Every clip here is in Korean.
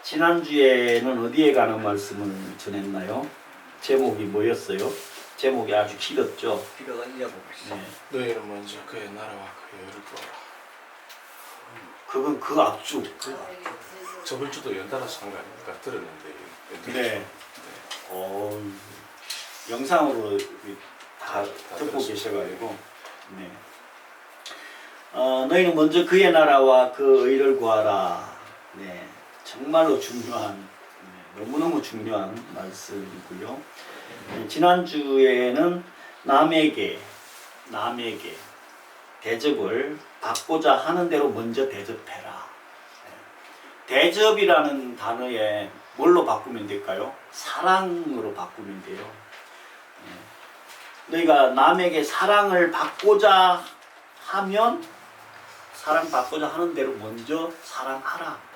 지난주에는 어디에 관한 말씀을 전했나요? 제목이 뭐였어요? 제목이 아주 길었죠. 비가 이어보고 있어. 네. 너희는 먼저 그의 나라와 그의 의를 구하라. 그건 그 앞주. 저번 주도 연달아서 한 거 아닙니까? 들었는데. 네. 영상으로 다 듣고 들었습니다. 계셔가지고. 네. 너희는 먼저 그의 나라와 그 의를 구하라. 네. 정말로 중요한, 너무너무 중요한 말씀이고요. 지난주에는 남에게 대접을 받고자 하는 대로 먼저 대접해라. 대접이라는 단어에 뭘로 바꾸면 될까요? 사랑으로 바꾸면 돼요. 너희가 남에게 사랑을 받고자 하면 사랑받고자 하는 대로 먼저 사랑하라.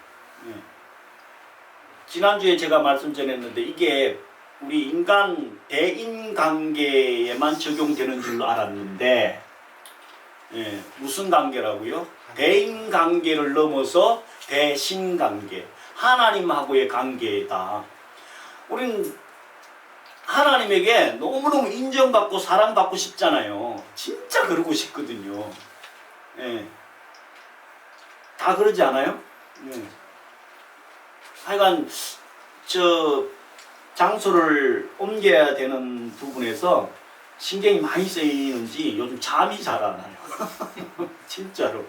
지난주에 제가 말씀 전했는데 이게 우리 인간 대인관계에만 적용되는 줄로 알았는데 무슨 관계라고요? 대인관계를 넘어서 대신관계, 하나님하고의 관계다. 우린 하나님에게 너무너무 인정받고 사랑받고 싶잖아요. 진짜 그러고 싶거든요. 다 그러지 않아요? 하여간 장소를 옮겨야 되는 부분에서 신경이 많이 쓰이는지 요즘 잠이 잘 안 와요. 진짜로.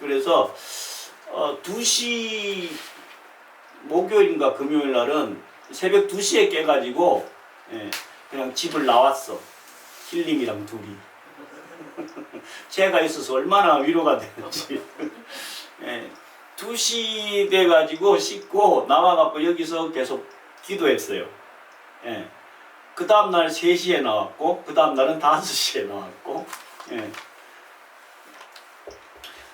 그래서 2시 목요일인가 금요일 날은 새벽 2시에 깨가지고 그냥 집을 나왔어. 힐링이랑 둘이. 제가 있어서 얼마나 위로가 되는지. 2시 돼가지고 씻고 나와갖고 여기서 계속 기도했어요. 그 다음날 3시에 나왔고, 그 다음날은 5시에 나왔고.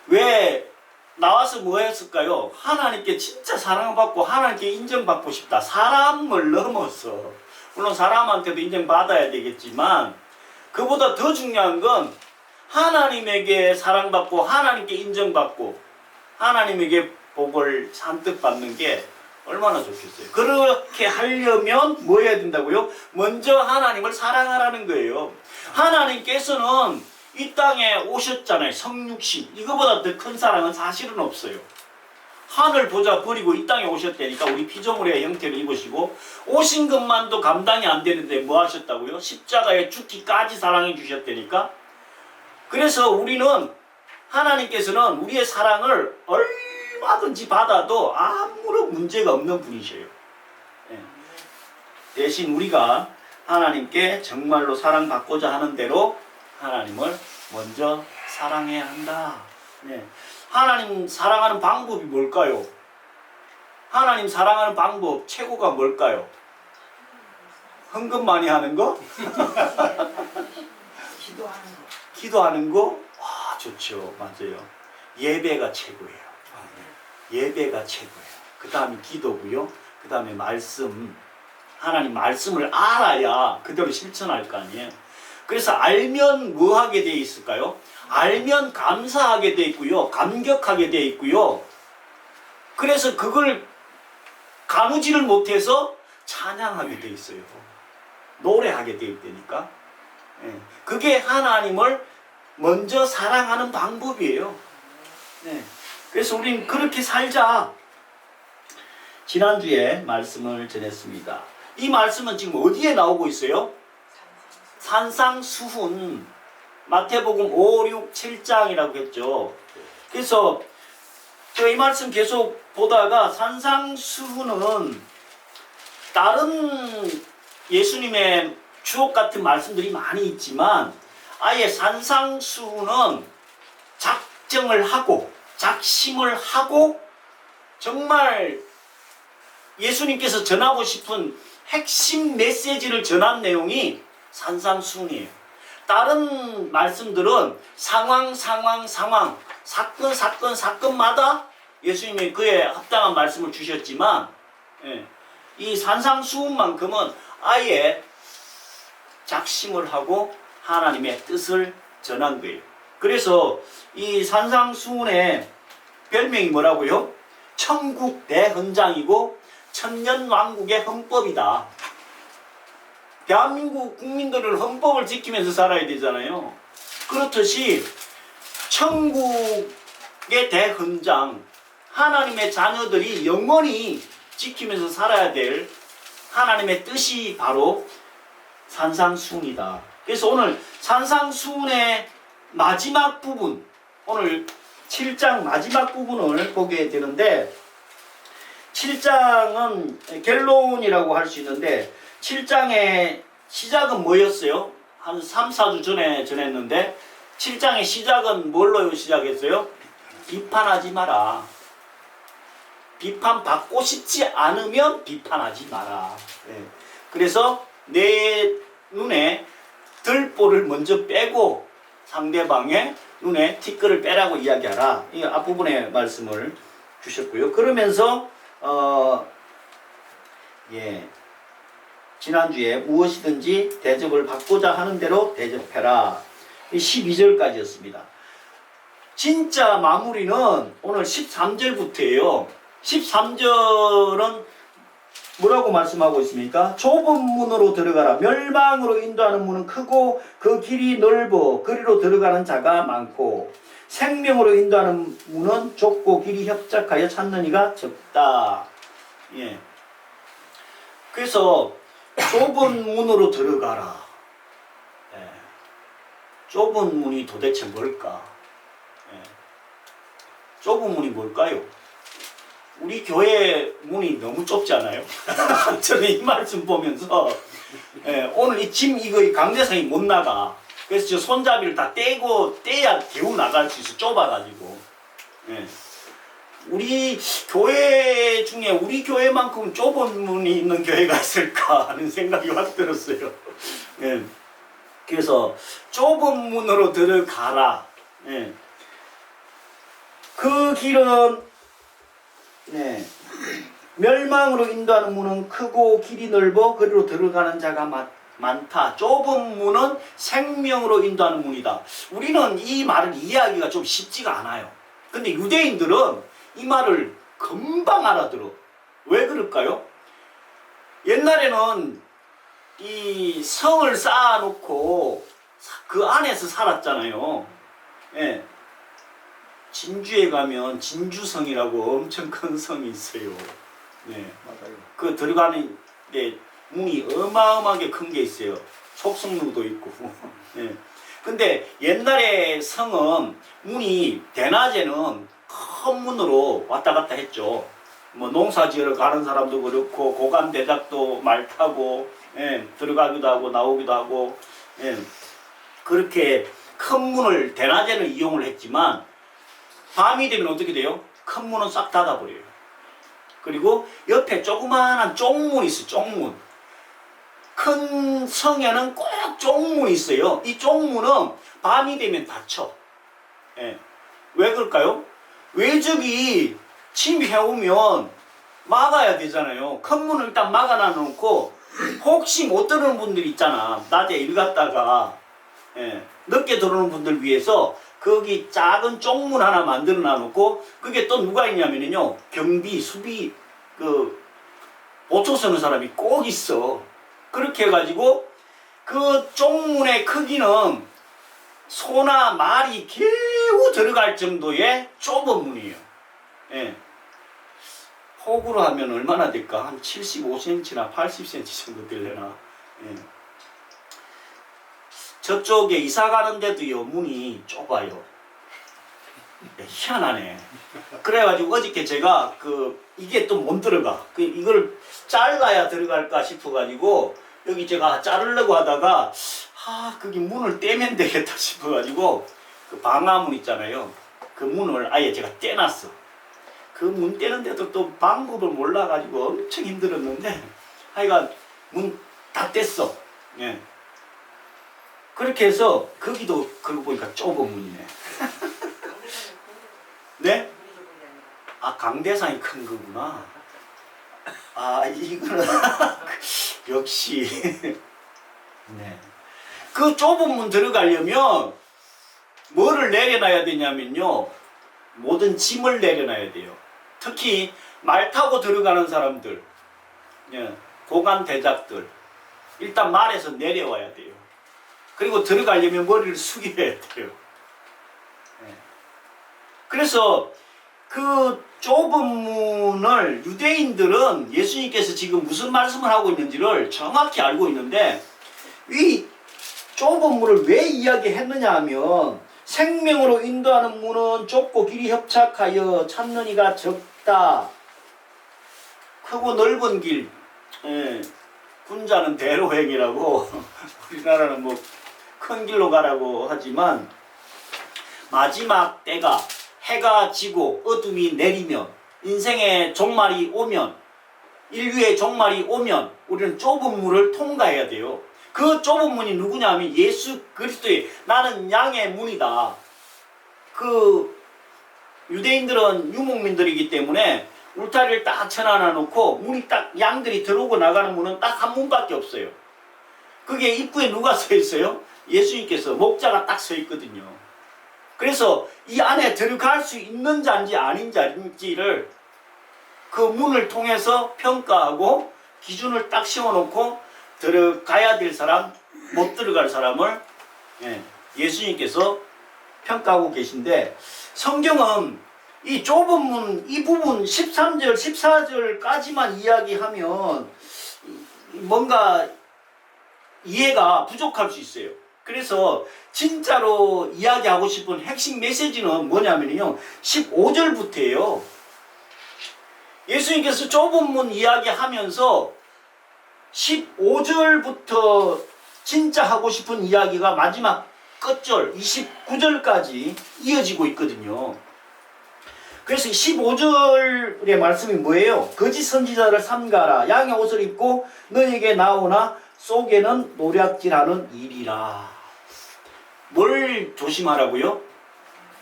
왜 나와서 뭐 했을까요? 하나님께 진짜 사랑받고 하나님께 인정받고 싶다. 사람을 넘어서. 물론 사람한테도 인정받아야 되겠지만 그보다 더 중요한 건 하나님에게 사랑받고 하나님께 인정받고 하나님에게 복을 잔뜩 받는 게 얼마나 좋겠어요. 그렇게 하려면 뭐 해야 된다고요? 먼저 하나님을 사랑하라는 거예요. 하나님께서는 이 땅에 오셨잖아요. 성육신. 이거보다 더 큰 사랑은 사실은 없어요. 하늘 보좌 버리고 이 땅에 오셨다니까. 우리 피조물의 형태를 입으시고 오신 것만도 감당이 안 되는데 뭐 하셨다고요? 십자가에 죽기까지 사랑해 주셨다니까. 그래서 우리는 하나님께서는 우리의 사랑을 얼마든지 받아도 아무런 문제가 없는 분이셔요. 대신 우리가 하나님께 정말로 사랑받고자 하는 대로 하나님을 먼저 사랑해야 한다. 하나님 사랑하는 방법이 뭘까요? 하나님 사랑하는 방법 최고가 뭘까요? 헌금 많이 하는 거? 기도하는 거? 와, 좋죠. 맞아요. 예배가 최고예요. 예배가 최고예요. 그 다음에 기도고요. 그 다음에 말씀. 하나님 말씀을 알아야 그대로 실천할 거 아니에요. 그래서 알면 뭐 하게 돼 있을까요? 알면 감사하게 돼 있고요. 감격하게 돼 있고요. 그래서 그걸 가누지를 못해서 찬양하게 돼 있어요. 노래하게 돼 있다니까. 그게 하나님을 먼저 사랑하는 방법이에요. 그래서 우린 그렇게 살자. 지난주에 말씀을 전했습니다. 이 말씀은 지금 어디에 나오고 있어요? 산상수훈. 마태복음 5, 6, 7장이라고 했죠. 그래서 제가 이 말씀 계속 보다가 산상수훈은 다른 예수님의 주옥 같은 말씀들이 많이 있지만 아예 산상수훈은 작정을 하고 작심을 하고 정말 예수님께서 전하고 싶은 핵심 메시지를 전한 내용이 산상수훈이에요. 다른 말씀들은 상황, 사건마다 예수님이 그에 합당한 말씀을 주셨지만 이 산상수훈만큼은 아예 작심을 하고 하나님의 뜻을 전한 거예요. 그래서 이 산상수훈의 별명이 뭐라고요? 천국 대헌장이고 천년왕국의 헌법이다. 대한민국 국민들은 헌법을 지키면서 살아야 되잖아요. 그렇듯이 천국의 대헌장, 하나님의 자녀들이 영원히 지키면서 살아야 될 하나님의 뜻이 바로 산상수훈이다. 그래서 오늘 산상수훈의 마지막 부분, 오늘 7장 마지막 부분을 보게 되는데, 7장은 결론이라고 할 수 있는데 7장의 시작은 뭐였어요? 한 3, 4주 전에 전했는데 7장의 시작은 뭘로 시작했어요? 비판하지 마라. 비판받고 싶지 않으면 비판하지 마라. 네. 그래서 내 눈에 들보를 먼저 빼고 상대방의 눈에 티끌을 빼라고 이야기하라. 이 앞부분에 말씀을 주셨고요. 그러면서 지난주에 무엇이든지 대접을 받고자 하는 대로 대접해라. 12절까지였습니다. 진짜 마무리는 오늘 13절부터예요. 13절은 뭐라고 말씀하고 있습니까? 좁은 문으로 들어가라. 멸망으로 인도하는 문은 크고 그 길이 넓어 그리로 들어가는 자가 많고 생명으로 인도하는 문은 좁고 길이 협착하여 찾는 이가 적다. 예. 그래서 좁은 문으로 들어가라. 예. 좁은 문이 도대체 뭘까? 예. 좁은 문이 뭘까요? 우리 교회 문이 너무 좁지 않아요? 저는 이 말씀 보면서 오늘 이 짐 이거 강대상이 못 나가. 그래서 저 손잡이를 다 떼야 겨우 나갈 수 있어. 좁아가지고. 우리 교회 중에 우리 교회만큼 좁은 문이 있는 교회가 있을까 하는 생각이 확 들었어요. 그래서 좁은 문으로 들어가라. 그 길은 멸망으로 인도하는 문은 크고 길이 넓어 그리로 들어가는 자가 많다. 좁은 문은 생명으로 인도하는 문이다. 우리는 이 말을 이해하기가 좀 쉽지가 않아요. 근데 유대인들은 이 말을 금방 알아들어. 왜 그럴까요? 옛날에는 이 성을 쌓아놓고 그 안에서 살았잖아요. 진주에 가면 진주성이라고 엄청 큰 성이 있어요. 맞아요. 그 들어가는 데 문이 어마어마하게 큰 게 있어요. 속성루도 있고. 근데 옛날에 성은 문이 대낮에는 큰 문으로 왔다 갔다 했죠. 뭐 농사 지으러 가는 사람도 그렇고 고관 대작도 말 타고 들어가기도 하고 나오기도 하고 그렇게 큰 문을 대낮에는 이용을 했지만 밤이 되면 어떻게 돼요? 큰 문은 싹 닫아버려요. 그리고 옆에 조그마한 쪽문이 있어요. 쪽문. 큰 성에는 꼭 쪽문이 있어요. 이 쪽문은 밤이 되면 닫혀. 왜 그럴까요? 외적이 침해오면 막아야 되잖아요. 큰 문을 일단 막아놔 놓고 혹시 못 들어오는 분들이 있잖아. 낮에 일 갔다가 늦게 들어오는 분들 위해서 거기 작은 쪽문 하나 만들어 놔놓고 그게 또 누가 있냐면요 경비, 수비 보초 서는 사람이 꼭 있어. 그렇게 해가지고 그 쪽문의 크기는 소나 말이 겨우 들어갈 정도의 좁은 문이에요. 폭으로 하면 얼마나 될까? 한 75cm나 80cm 정도 되려나. 저쪽에 이사 가는데도요 문이 좁아요. 희한하네. 그래가지고 어저께 제가 이게 또 못 들어가. 이걸 잘라야 들어갈까 싶어가지고 여기 제가 자르려고 하다가 거기 문을 떼면 되겠다 싶어가지고 그 방화문 있잖아요. 그 문을 아예 제가 떼놨어. 그 문 떼는데도 또 방법을 몰라가지고 엄청 힘들었는데 하여간 문 다 뗐어. 그렇게 해서 거기도 그러고 보니까 좁은 문이네. 네? 강대상이 큰 거구나. 이거는 역시 그 좁은 문 들어가려면 뭐를 내려놔야 되냐면요 모든 짐을 내려놔야 돼요. 특히 말 타고 들어가는 사람들 예, 고관 대작들 일단 말에서 내려와야 돼요. 그리고 들어가려면 머리를 숙여야 돼요. 예. 그래서 그 좁은 문을 유대인들은 예수님께서 지금 무슨 말씀을 하고 있는지를 정확히 알고 있는데 이 좁은 문을 왜 이야기했느냐 하면 생명으로 인도하는 문은 좁고 길이 협착하여 찾는 이가 적다. 크고 넓은 길, 예, 군자는 대로행이라고 우리나라는 뭐 큰 길로 가라고 하지만 마지막 때가 해가 지고 어둠이 내리면 인생의 종말이 오면 인류의 종말이 오면 우리는 좁은 문을 통과해야 돼요. 그 좁은 문이 누구냐 하면 예수 그리스도의 나는 양의 문이다. 그 유대인들은 유목민들이기 때문에 울타리를 딱 쳐놔 놓고 문이 딱 양들이 들어오고 나가는 문은 딱 한 문밖에 없어요. 그게 입구에 누가 서 있어요? 예수님께서 목자가 딱 서 있거든요. 그래서 이 안에 들어갈 수 있는 자인지 아닌 자인지를 그 문을 통해서 평가하고 기준을 딱 세워놓고 들어가야 될 사람, 못 들어갈 사람을 예수님께서 평가하고 계신데 성경은 이 좁은 문, 이 부분 13절, 14절까지만 이야기하면 뭔가 이해가 부족할 수 있어요. 그래서 진짜로 이야기하고 싶은 핵심 메시지는 뭐냐면요 15절부터예요. 예수님께서 좁은 문 이야기하면서 15절부터 진짜 하고 싶은 이야기가 마지막 끝절 29절까지 이어지고 있거든요. 그래서 15절의 말씀이 뭐예요? 거짓 선지자를 삼가라. 양의 옷을 입고 너에게 나오나 속에는 노략질하는 일이라. 뭘 조심하라고요?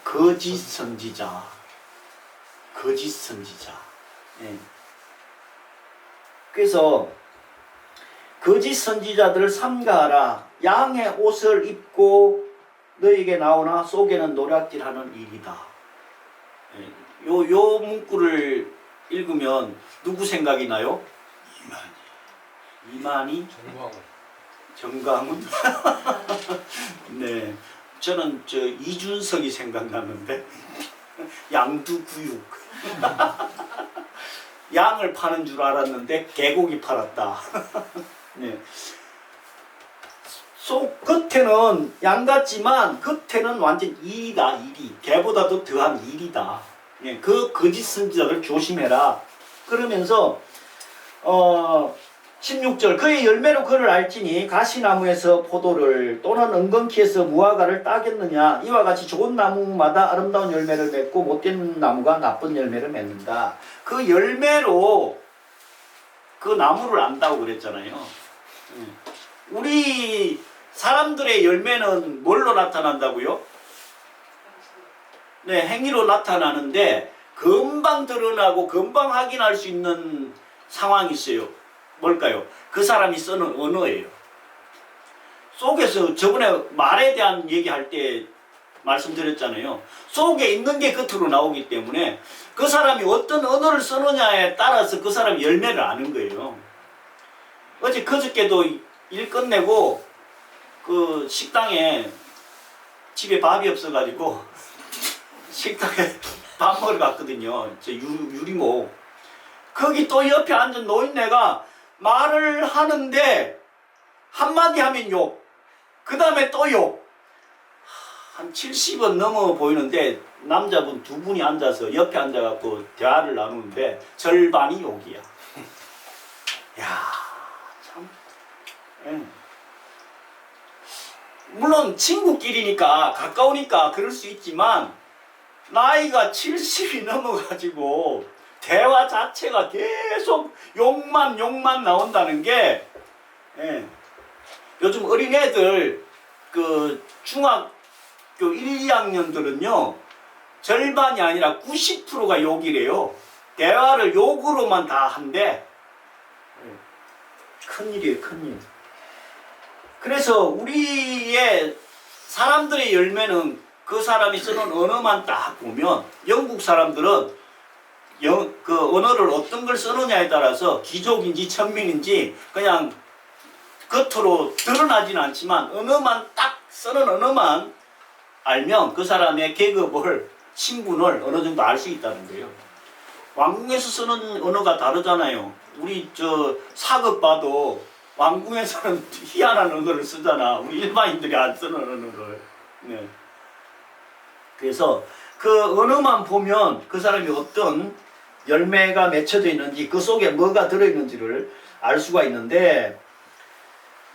거짓 선지자. 거짓 선지자. 예. 그래서 거짓 선지자들을 삼가하라. 양의 옷을 입고 너에게 나오나 속에는 노략질하는 일이다. 예. 요 문구를 읽으면 누구 생각이 나요? 이만희? 정광훈? 네, 저는 저 이준석이 생각났는데 양두구육. 양을 파는 줄 알았는데 개고기 팔았다. 네. 속 겉에는 양 같지만 겉에는 완전 일이다. 일이 개보다도 더한 일이다. 네, 그 거짓 선지자들 조심해라. 그러면서 16절 그의 열매로 그를 알지니 가시나무에서 포도를 또는 은건키에서 무화과를 따겠느냐. 이와 같이 좋은 나무마다 아름다운 열매를 맺고 못된 나무가 나쁜 열매를 맺는다. 그 열매로 그 나무를 안다고 그랬잖아요. 우리 사람들의 열매는 뭘로 나타난다고요? 네, 행위로 나타나는데 금방 드러나고 금방 확인할 수 있는 상황이 있어요. 뭘까요? 그 사람이 쓰는 언어예요. 속에서 저번에 말에 대한 얘기할 때 말씀드렸잖아요. 속에 있는 게 겉으로 나오기 때문에 그 사람이 어떤 언어를 쓰느냐에 따라서 그 사람이 열매를 아는 거예요. 어제 그저께도 일 끝내고 그 식당에 집에 밥이 없어가지고 식당에 밥 먹으러 갔거든요. 저 유리목. 거기 또 옆에 앉은 노인네가 말을 하는데 한마디 하면 욕, 그 다음에 또 욕. 한 70은 넘어 보이는데 남자분 두 분이 앉아서 옆에 앉아갖고 대화를 나누는데 절반이 욕이야. 야, 참. 예. 물론 친구끼리니까 가까우니까 그럴 수 있지만 나이가 70이 넘어가지고 대화 자체가 계속 욕만 나온다는 게 요즘 어린애들 그 중학교 1, 2학년들은요 절반이 아니라 90%가 욕이래요. 대화를 욕으로만 다 한대. 큰일이에요, 큰일. 그래서 우리의 사람들의 열매는 그 사람이 쓰는 언어만 딱 보면 영국 사람들은 그 언어를 어떤 걸 쓰느냐에 따라서 귀족인지 천민인지 그냥 겉으로 드러나지는 않지만 언어만 딱 쓰는 언어만 알면 그 사람의 계급을 신분을 어느 정도 알 수 있다는 거예요. 왕궁에서 쓰는 언어가 다르잖아요. 우리 저 사극 봐도 왕궁에서는 희한한 언어를 쓰잖아. 우리 일반인들이 안 쓰는 언어를. 네. 그래서 그 언어만 보면 그 사람이 어떤 열매가 맺혀져 있는지 그 속에 뭐가 들어있는지를 알 수가 있는데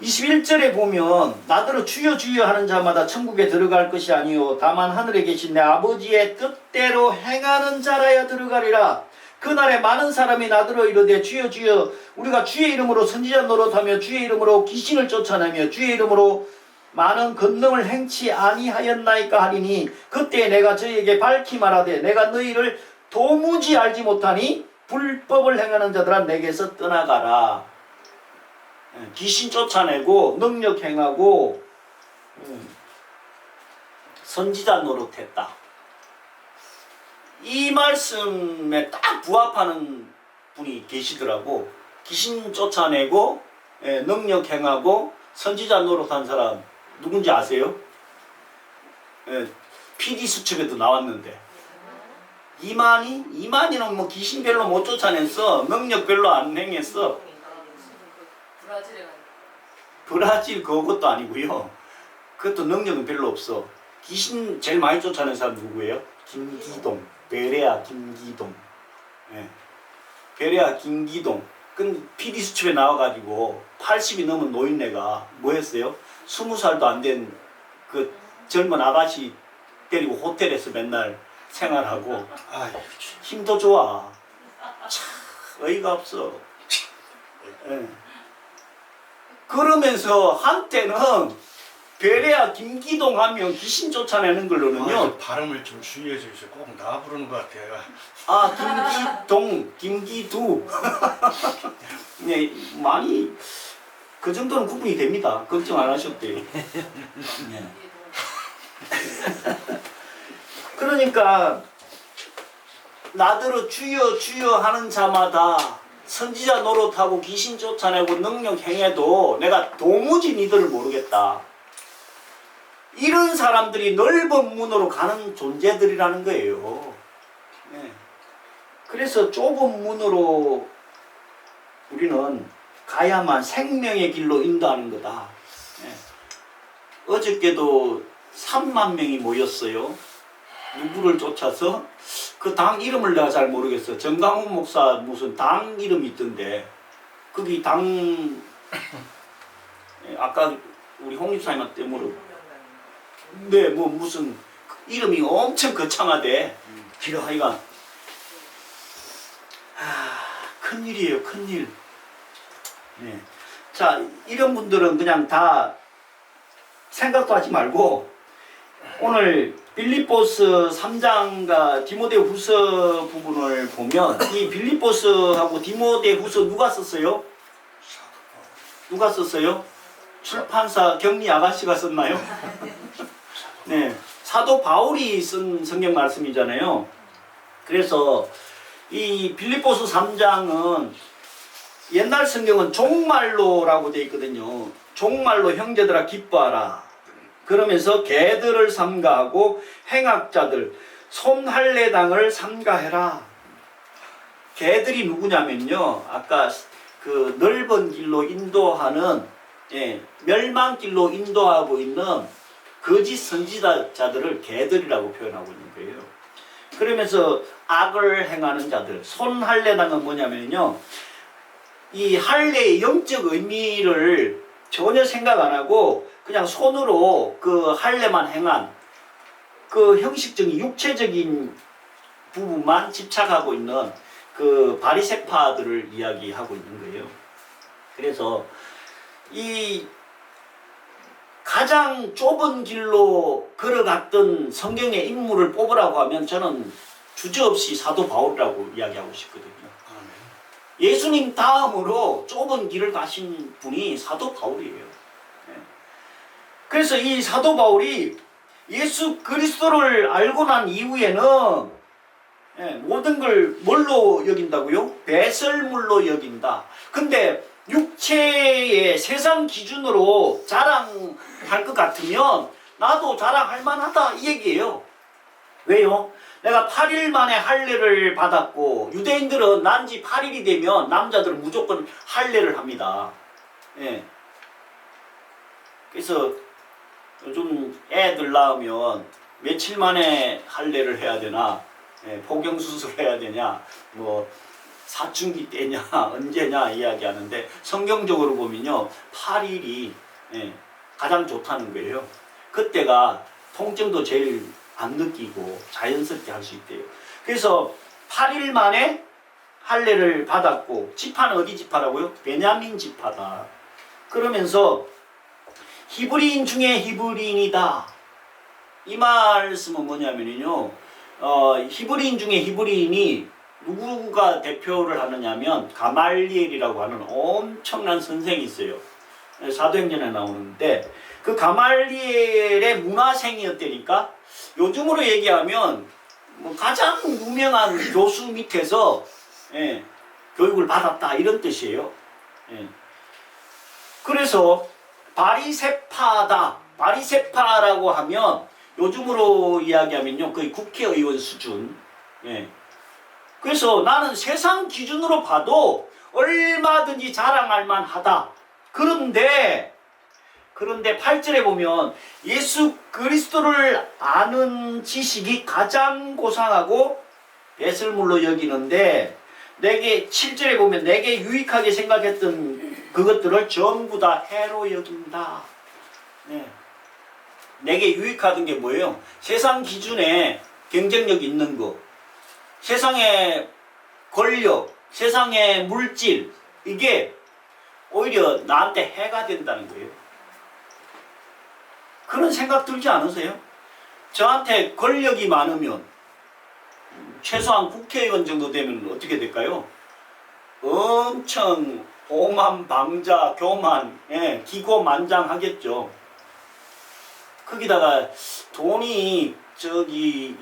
21절에 보면 나더러 주여 주여 하는 자마다 천국에 들어갈 것이 아니요 다만 하늘에 계신 내 아버지의 뜻대로 행하는 자라야 들어가리라. 그날에 많은 사람이 나더러 이르되 주여 주여 우리가 주의 이름으로 선지자 노릇하며 주의 이름으로 귀신을 쫓아내며 주의 이름으로 많은 권능을 행치 아니하였나이까 하리니 그때 내가 저희에게 밝히 말하되 내가 너희를 도무지 알지 못하니 불법을 행하는 자들아 내게서 떠나가라. 귀신 쫓아내고 능력 행하고 선지자 노릇했다. 이 말씀에 딱 부합하는 분이 계시더라고. 귀신 쫓아내고 능력 행하고 선지자 노릇한 사람 누군지 아세요? PD 수첩에도 나왔는데 이만희는 뭐 귀신 별로 못 쫓아냈어. 능력 별로 안 행했어. 브라질 그것도 아니고요. 그것도 능력은 별로 없어. 귀신 제일 많이 쫓아낸 사람 누구예요? 김기동. 베레아 김기동. 예. 베레아 김기동. 그 PD 수첩에 나와가지고 80이 넘은 노인네가 뭐 했어요? 20살도 안 된 그 젊은 아가씨 데리고 호텔에서 맨날 생활하고 힘도 좋아. 참 어이가 없어. 예. 그러면서 한때는 베레아 김기동 하면 귀신 쫓아내는 걸로는요. 발음을 좀 주의해 주십시오. 꼭 나 부르는 것 같아요. 아 김기두. 네 많이 그 정도는 구분이 됩니다. 걱정 안 하셔도 돼요. 네. 그러니까 나더러 주여 주여 하는 자마다 선지자 노릇하고 귀신 쫓아내고 능력 행해도 내가 도무지 니들을 모르겠다. 이런 사람들이 넓은 문으로 가는 존재들이라는 거예요. 네. 그래서 좁은 문으로 우리는 가야만 생명의 길로 인도하는 거다. 네. 어저께도 3만 명이 모였어요. 누구를 쫓아서 그 당 이름을 내가 잘 모르겠어. 정강훈 목사 무슨 당 이름이 있던데 거기 당 아까 우리 홍 집사님한테 물어. 네, 뭐 무슨 이름이 엄청 거창하대. 길어 하여간 큰일이에요, 큰일. 네. 자, 이런 분들은 그냥 다 생각도 하지 말고 오늘 빌립보스 3장과 디모데후서 부분을 보면 이 빌립보스하고 디모데후서 누가 썼어요? 누가 썼어요? 출판사 격리 아가씨가 썼나요? 네, 사도 바울이 쓴 성경 말씀이잖아요. 그래서 이 빌립보스 3장은 옛날 성경은 종말로라고 되어 있거든요. 종말로 형제들아 기뻐하라. 그러면서 개들을 삼가하고 행악자들 손할례당을 삼가해라. 개들이 누구냐면요. 아까 그 넓은 길로 인도하는 멸망길로 인도하고 있는 거짓 선지자들을 개들이라고 표현하고 있는 거예요. 그러면서 악을 행하는 자들 손할례당은 뭐냐면요. 이 할례의 영적 의미를 전혀 생각 안 하고 그냥 손으로 그 할례만 행한 그 형식적인 육체적인 부분만 집착하고 있는 그 바리새파들을 이야기하고 있는 거예요. 그래서 이 가장 좁은 길로 걸어갔던 성경의 인물을 뽑으라고 하면 저는 주저없이 사도 바울이라고 이야기하고 싶거든요. 예수님 다음으로 좁은 길을 가신 분이 사도 바울이에요. 그래서 이 사도 바울이 예수 그리스도를 알고 난 이후에는 예, 모든 걸 뭘로 여긴다고요? 배설물로 여긴다. 근데 육체의 세상 기준으로 자랑할 것 같으면 나도 자랑할 만하다 이 얘기예요. 왜요? 내가 8일 만에 할례를 받았고 유대인들은 난지 8일이 되면 남자들은 무조건 할례를 합니다. 예. 그래서 요즘 애들 낳으면 며칠 만에 할례를 해야 되나, 예, 포경수술 해야 되냐, 뭐 사춘기 때냐 언제냐 이야기하는데 성경적으로 보면요 8일이 예, 가장 좋다는 거예요. 그때가 통증도 제일 안 느끼고 자연스럽게 할 수 있대요. 그래서 8일 만에 할례를 받았고 지파는 어디 지파라고요? 베냐민 지파다. 그러면서 히브리인 중에 히브리인이다. 이 말씀은 뭐냐면요. 히브리인 중에 히브리인이 누구가 대표를 하느냐면 가말리엘이라고 하는 엄청난 선생이 있어요. 사도행전에 나오는데 그 가말리엘의 문화생이었다니까 요즘으로 얘기하면 뭐 가장 유명한 교수 밑에서 예, 교육을 받았다 이런 뜻이에요. 예. 그래서 바리새파다. 바리새파라고 하면 요즘으로 이야기하면요 거의 국회의원 수준. 예. 그래서 나는 세상 기준으로 봐도 얼마든지 자랑할 만하다. 그런데 8절에 보면 예수 그리스도를 아는 지식이 가장 고상하고 배설물로 여기는데 내게 7절에 보면 내게 유익하게 생각했던 그것들을 전부 다 해로 여긴다. 네. 내게 유익하던 게 뭐예요? 세상 기준에 경쟁력 있는 거, 세상의 권력, 세상의 물질, 이게 오히려 나한테 해가 된다는 거예요. 그런 생각 들지 않으세요? 저한테 권력이 많으면 최소한 국회의원 정도 되면 어떻게 될까요? 엄청 오만, 방자, 교만, 예, 기고만장하겠죠. 거기다가 돈이 저기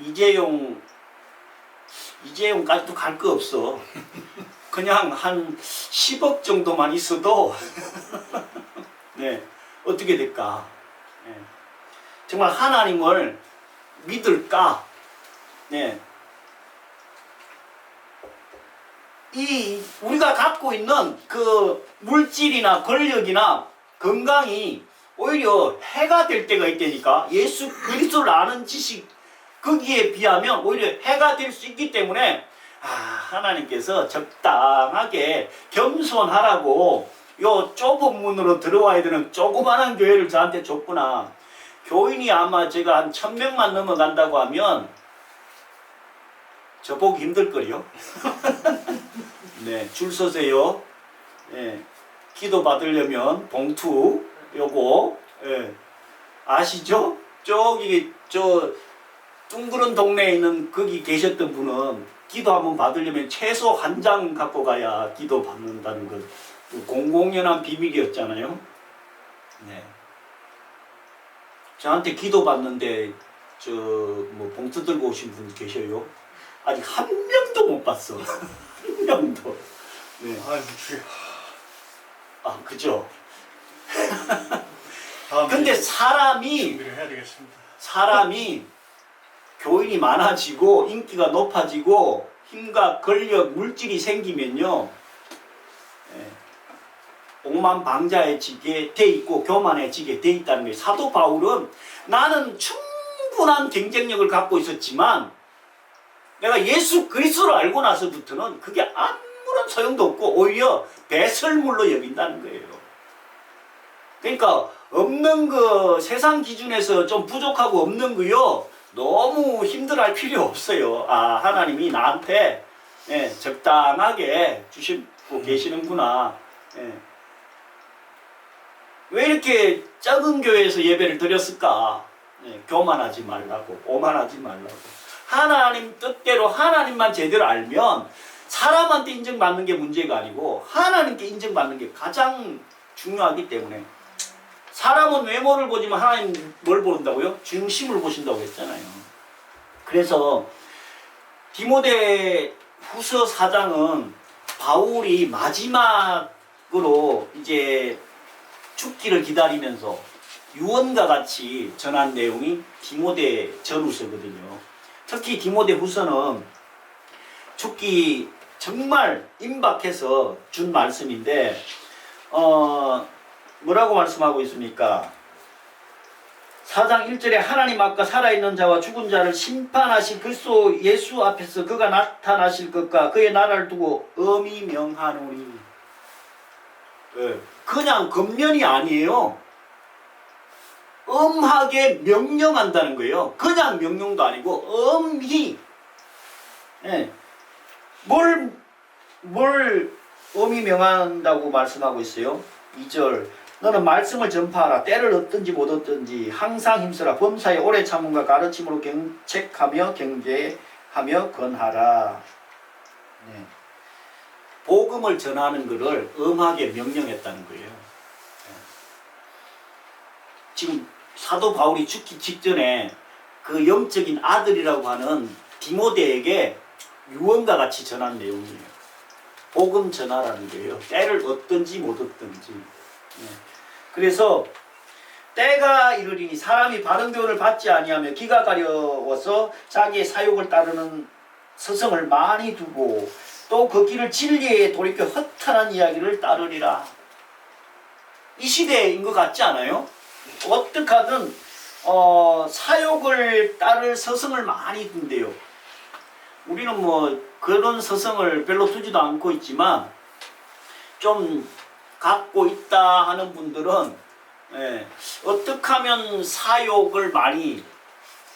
이재용까지도 갈 거 없어. 그냥 한 10억 정도만 있어도 네, 어떻게 될까? 네. 정말 하나님을 믿을까? 네. 이 우리가 갖고 있는 그 물질이나 권력이나 건강이 오히려 해가 될 때가 있다니까. 예수 그리스도를 아는 지식 거기에 비하면 오히려 해가 될 수 있기 때문에 하나님께서 적당하게 겸손하라고 요 좁은 문으로 들어와야 되는 조그만한 교회를 저한테 줬구나. 교인이 아마 제가 한 1000명만 넘어간다고 하면 저 보기 힘들걸요. 네, 줄 서세요. 네, 기도 받으려면 봉투 요거 네, 아시죠? 저기 저 둥그런 동네에 있는 거기 계셨던 분은 기도 한번 받으려면 최소 한 장 갖고 가야 기도 받는다는 것 공공연한 비밀이었잖아요. 네. 저한테 기도 받는데 저 뭐 봉투 들고 오신 분 계셔요? 아직 한 명도 못 봤어. 한 명도. 네. 그죠? 근데 준비를 해야 되겠습니다. 사람이 교인이 많아지고 인기가 높아지고 힘과 권력, 물질이 생기면요 오만방자해지게 돼 있고 교만해지게 돼 있다는 거예요. 사도 바울은 나는 충분한 경쟁력을 갖고 있었지만 내가 예수 그리스도를 알고 나서부터는 그게 아무런 소용도 없고 오히려 배설물로 여긴다는 거예요. 그러니까 없는 거 세상 기준에서 좀 부족하고 없는 거요 너무 힘들어할 필요 없어요. 하나님이 나한테 적당하게 주시고 계시는구나. 왜 이렇게 작은 교회에서 예배를 드렸을까? 교만하지 말라고, 오만하지 말라고. 하나님 뜻대로 하나님만 제대로 알면 사람한테 인정받는 게 문제가 아니고 하나님께 인정받는 게 가장 중요하기 때문에 사람은 외모를 보지만 하나님 뭘 본다고요? 중심을 보신다고 했잖아요. 그래서 디모데 후서 4장은 바울이 마지막으로 이제 죽기를 기다리면서 유언과 같이 전한 내용이 디모데 전후서거든요. 특히 디모데 후서는 죽기 정말 임박해서 준 말씀인데 뭐라고 말씀하고 있습니까? 4장 1절에 하나님 앞과 살아있는 자와 죽은 자를 심판하신 그리스도 예수 앞에서 그가 나타나실 것과 그의 나라를 두고 엄히 명하노니. 그냥 겉면이 아니에요. 엄하게 명령한다는 거예요. 그냥 명령도 아니고 엄히. 뭘 엄히 명한다고 말씀하고 있어요? 2절 너는 말씀을 전파하라. 때를 얻든지 못 얻든지 항상 힘쓰라. 범사에 오래 참음과 가르침으로 경책하며 경계하며 건하라. 네. 복음을 전하는 것을 엄하게 명령했다는 거예요. 네. 지금 사도 바울이 죽기 직전에 그 영적인 아들이라고 하는 디모데에게 유언과 같이 전한 내용이에요. 복음 전하라는 거예요. 때를 얻든지 못 얻든지. 네. 그래서 때가 이르리니 사람이 바른 교훈을 받지 아니하며 기가 가려워서 자기의 사욕을 따르는 서성을 많이 두고 또 그 길을 진리에 돌이켜 허탄한 이야기를 따르리라. 이 시대인 것 같지 않아요? 어떻게 하든 사욕을 따를 서성을 많이 둔대요. 우리는 뭐 그런 서성을 별로 두지도 않고 있지만 좀 갖고 있다 하는 분들은 어떻게 하면 사욕을 많이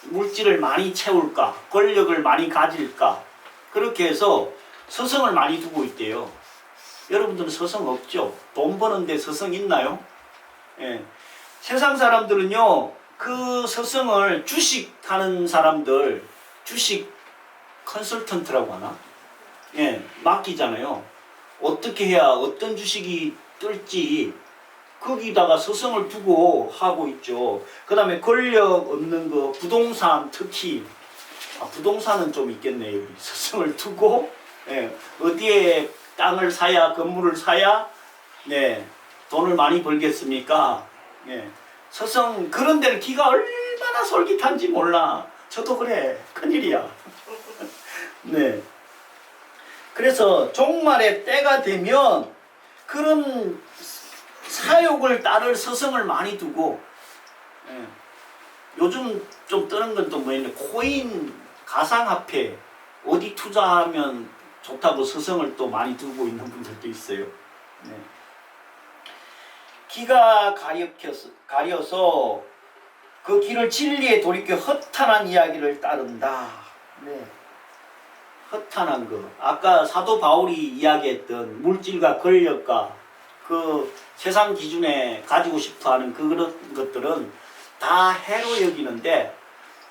물질을 많이 채울까 권력을 많이 가질까 그렇게 해서 서성을 많이 두고 있대요. 여러분들은 서성 없죠? 돈 버는데 서성 있나요? 세상 사람들은요 그 서성을 주식하는 사람들 주식 컨설턴트라고 하나? 맡기잖아요. 어떻게 해야 어떤 주식이 뜰지 거기다가 서성을 두고 하고 있죠. 그 다음에 권력 없는 거 부동산 특히 부동산은 좀 있겠네요. 서성을 두고 어디에 땅을 사야 건물을 사야 돈을 많이 벌겠습니까? 서성 그런 데는 기가 얼마나 솔깃한지 몰라. 저도 그래. 큰일이야. 네. 그래서 종말의 때가 되면 그런 사욕을 따를 서성을 많이 두고 요즘 좀 뜨는 건 또 뭐였냐 코인 가상화폐 어디 투자하면 좋다고 서성을 또 많이 두고 있는 분들도 있어요. 기가 가려서 그 길을 진리에 돌이켜 허탄한 이야기를 따른다. 허탄한 거. 아까 사도 바울이 이야기했던 물질과 권력과 그 세상 기준에 가지고 싶어하는 그런 것들은 다 해로 여기는데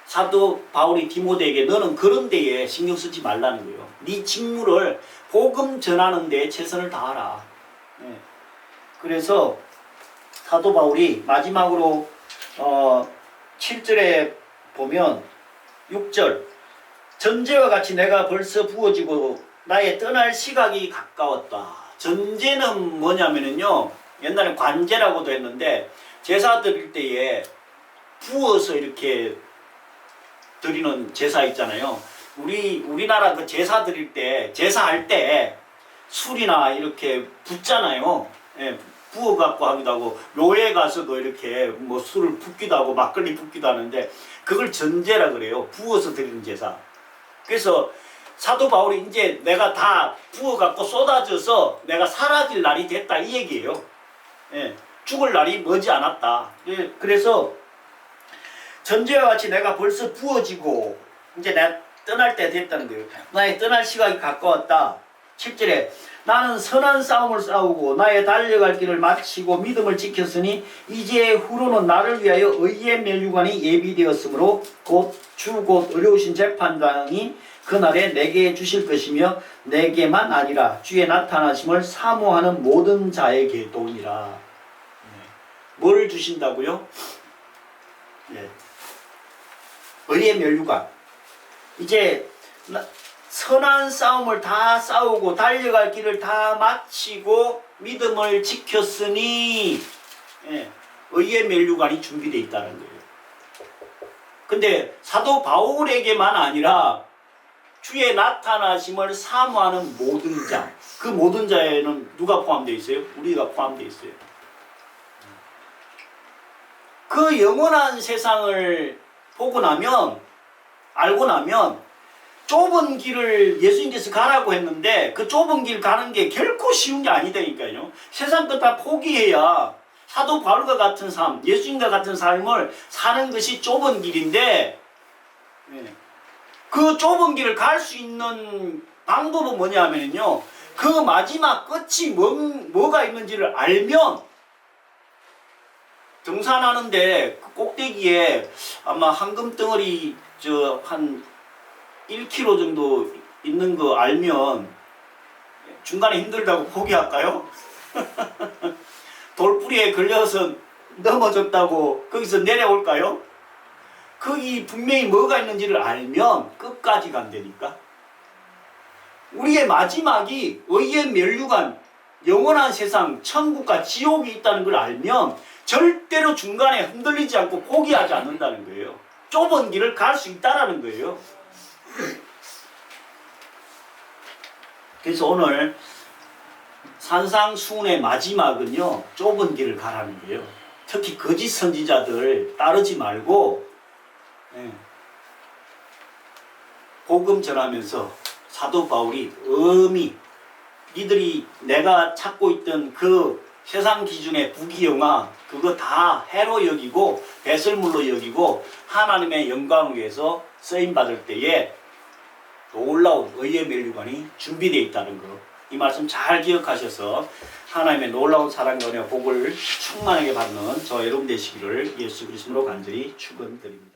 사도 바울이 디모데에게 너는 그런 데에 신경 쓰지 말라는 거예요. 네 직무를 복음 전하는 데에 최선을 다하라. 그래서 사도 바울이 마지막으로 7절에 보면 6절 전제와 같이 내가 벌써 부어지고 나의 떠날 시각이 가까웠다. 전제는 뭐냐면요 옛날에 관제라고도 했는데 제사 드릴 때에 부어서 이렇게 드리는 제사 있잖아요. 우리나라 그 제사 드릴 때 제사할 때 술이나 이렇게 붓잖아요. 부어 갖고 하기도 하고 묘에 가서도 이렇게 뭐 술을 붓기도 하고 막걸리 붓기도 하는데 그걸 전제라 그래요. 부어서 드리는 제사. 그래서 사도 바울이 이제 내가 다 부어 갖고 쏟아져서 내가 사라질 날이 됐다 이 얘기예요. 죽을 날이 머지 않았다. 그래서 전제와 같이 내가 벌써 부어지고 이제 내가 떠날 때 됐다는 거예요. 나의 떠날 시각이 가까웠다. 7절에 나는 선한 싸움을 싸우고 나의 달려갈 길을 마치고 믿음을 지켰으니 이제 후로는 나를 위하여 의의 면류관이 예비되었으므로 곧 어려우신 재판장이 그날에 내게 주실 것이며 내게만 아니라 주의 나타나심을 사모하는 모든 자에게도니라. 뭘 주신다고요? 의의 면류관. 이제 선한 싸움을 다 싸우고 달려갈 길을 다 마치고 믿음을 지켰으니 예, 의의 면류관이 준비되어 있다는 거예요. 근데 사도 바울에게만 아니라 주의 나타나심을 사모하는 모든 자, 그 모든 자에는 누가 포함되어 있어요? 우리가 포함되어 있어요. 그 영원한 세상을 보고 나면, 알고 나면 좁은 길을 예수님께서 가라고 했는데 그 좁은 길 가는 게 결코 쉬운 게 아니다니까요. 세상 것 다 포기해야 사도 바울과 같은 삶, 예수님과 같은 삶을 사는 것이 좁은 길인데 그 좁은 길을 갈 수 있는 방법은 뭐냐면요. 그 마지막 끝이 뭐가 있는지를 알면 등산하는데 그 꼭대기에 아마 황금 덩어리 한 1km 정도 있는 거 알면 중간에 힘들다고 포기할까요? 돌뿌리에 걸려서 넘어졌다고 거기서 내려올까요? 거기 분명히 뭐가 있는지를 알면 끝까지 간다니까. 우리의 마지막이 의의 면류관, 영원한 세상, 천국과 지옥이 있다는 걸 알면 절대로 중간에 흔들리지 않고 포기하지 않는다는 거예요. 좁은 길을 갈 수 있다는 거예요. 그래서 오늘 산상수훈의 마지막은요, 좁은 길을 가라는 거예요. 특히 거짓 선지자들 따르지 말고 복음 전하면서 사도 바울이 엄히 니들이 내가 찾고 있던 그 세상 기준의 부귀영화 그거 다 해로 여기고 배설물로 여기고 하나님의 영광을 위해서 쓰임받을 때에 놀라운 의의 면류관이 준비되어 있다는 거, 이 말씀 잘 기억하셔서 하나님의 놀라운 사랑과 은혜와 복을 충만하게 받는 저 여러분 되시기를 예수 그리스도로 간절히 축원드립니다.